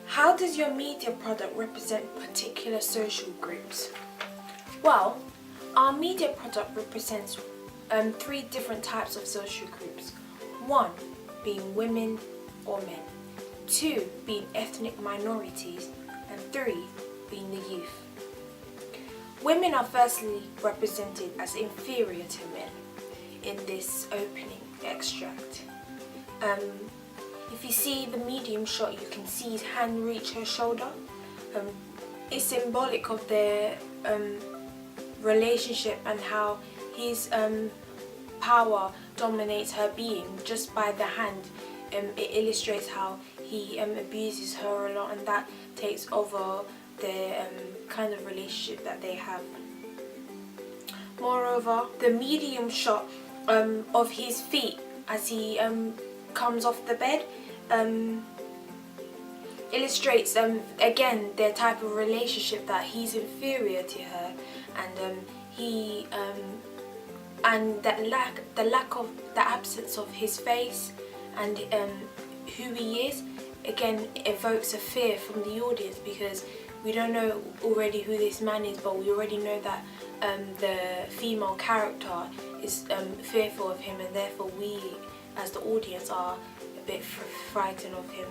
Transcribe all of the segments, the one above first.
How does your media product represent particular social groups? Well, our media product represents 3 different types of social groups. 1 being women or men, 2 being ethnic minorities, and 3 being the youth. Women are firstly represented as inferior to men in this opening extract. If you see the medium shot, you can see his hand reach her shoulder. It's symbolic of their relationship and how his power dominates her being just by the hand. It illustrates how he abuses her a lot, and that takes over the kind of relationship that they have. Moreover, the medium shot of his feet as he comes off the bed illustrates again their type of relationship, that he's inferior to her, and and the absence of his face and who he is again evokes a fear from the audience, because we don't know already who this man is, but we already know that the female character is fearful of him, and therefore we as the audience are a bit frightened of him.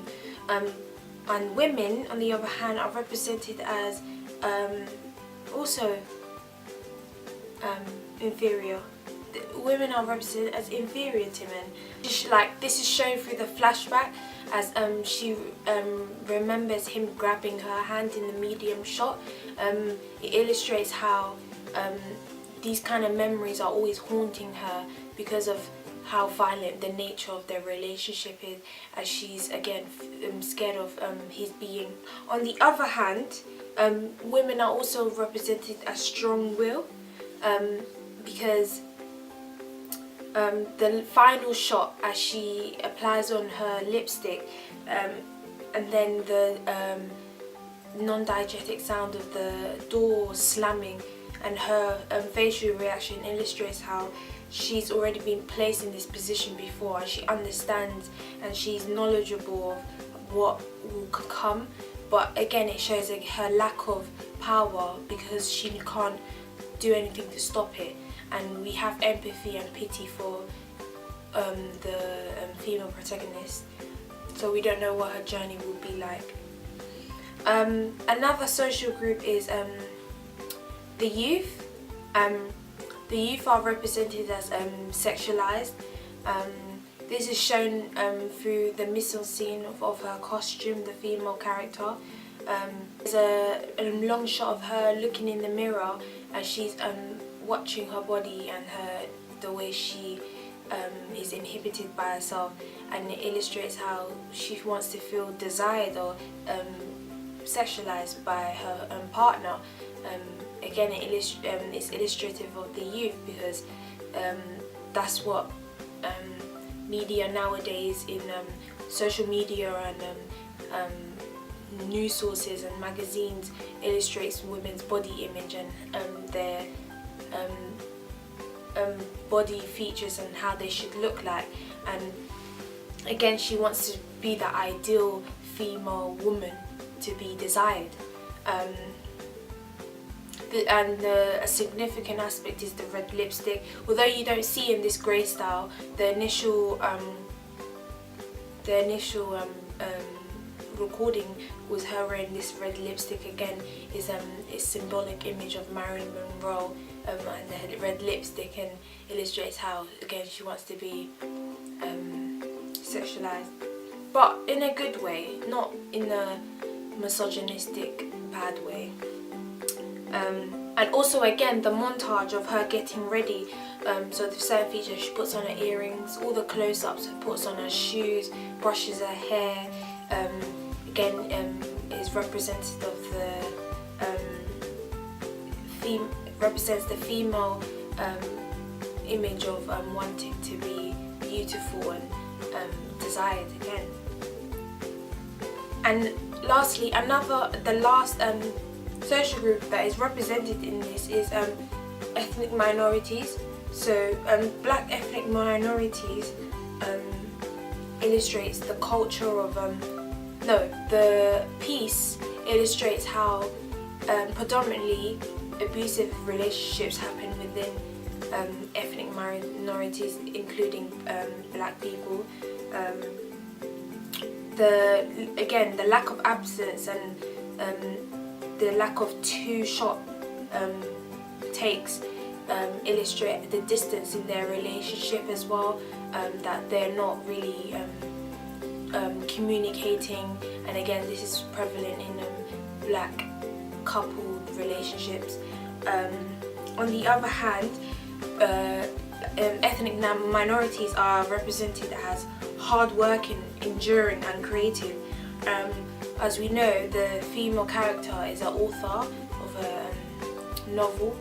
And women, on the other hand, are represented as also inferior. Women are represented as inferior to men. Like, this is shown through the flashback as she remembers him grabbing her hand in the medium shot. It illustrates how these kind of memories are always haunting her because of how violent the nature of their relationship is, as she's again scared of his being. On the other hand, women are also represented as strong-willed, because the final shot as she applies on her lipstick, and then the non-diegetic sound of the door slamming and her facial reaction illustrates how she's already been placed in this position before, and she understands and she's knowledgeable of what will come. But again, it shows her lack of power because she can't do anything to stop it. And we have empathy and pity for the female protagonist, so we don't know what her journey will be like. Another social group is the youth. The youth are represented as sexualized. This is shown through the mise-en-scene of her costume, the female character. There's a long shot of her looking in the mirror as she's watching her body and the way she is inhibited by herself, and it illustrates how she wants to feel desired or sexualized by her partner. Again, it's illustrative of the youth, because that's what media nowadays in social media and news sources and magazines illustrates women's body image and their body features and how they should look like. And again, she wants to be the ideal female woman to be desired. A significant aspect is the red lipstick. Although you don't see in this grey style, the initial recording was her wearing this red lipstick. Again, is symbolic image of Maryam Monroe and the red lipstick, and illustrates how again she wants to be sexualized, but in a good way, not in a misogynistic bad way. And also again the montage of her getting ready, so the certain features, she puts on her earrings, all the close-ups, puts on her shoes, brushes her hair, again is representative of represents the female image of wanting to be beautiful and desired again. And lastly, the last social group that is represented in this is ethnic minorities. So black ethnic minorities illustrates the culture of The piece illustrates how predominantly abusive relationships happen within ethnic minorities, including black people. The lack of absence and the lack of two-shot takes illustrate the distance in their relationship as well, that they're not really communicating, and again this is prevalent in black coupled relationships. On the other hand, ethnic minorities are represented as hard-working, enduring and creative. As we know, the female character is an author of a novel.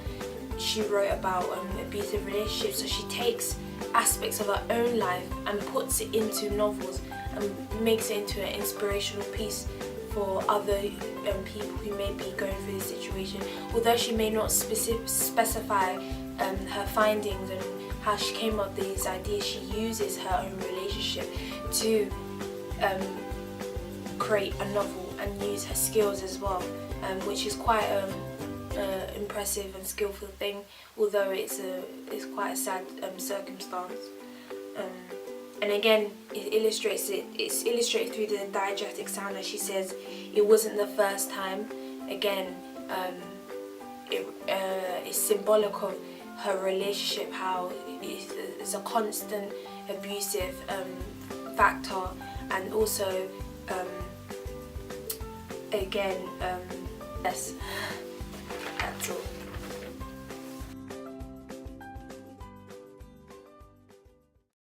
She wrote about abusive relationships, so she takes aspects of her own life and puts it into novels and makes it into an inspirational piece for other people who may be going through this situation. Although she may not specify her findings and how she came up with these ideas, she uses her own relationship to create a novel and use her skills as well, which is quite impressive and skillful thing, although it's quite a sad circumstance. And again, it's illustrated through the diegetic sound, as she says, it wasn't the first time. Again, it's symbolic of her relationship, how it's a constant abusive factor, and also again yes.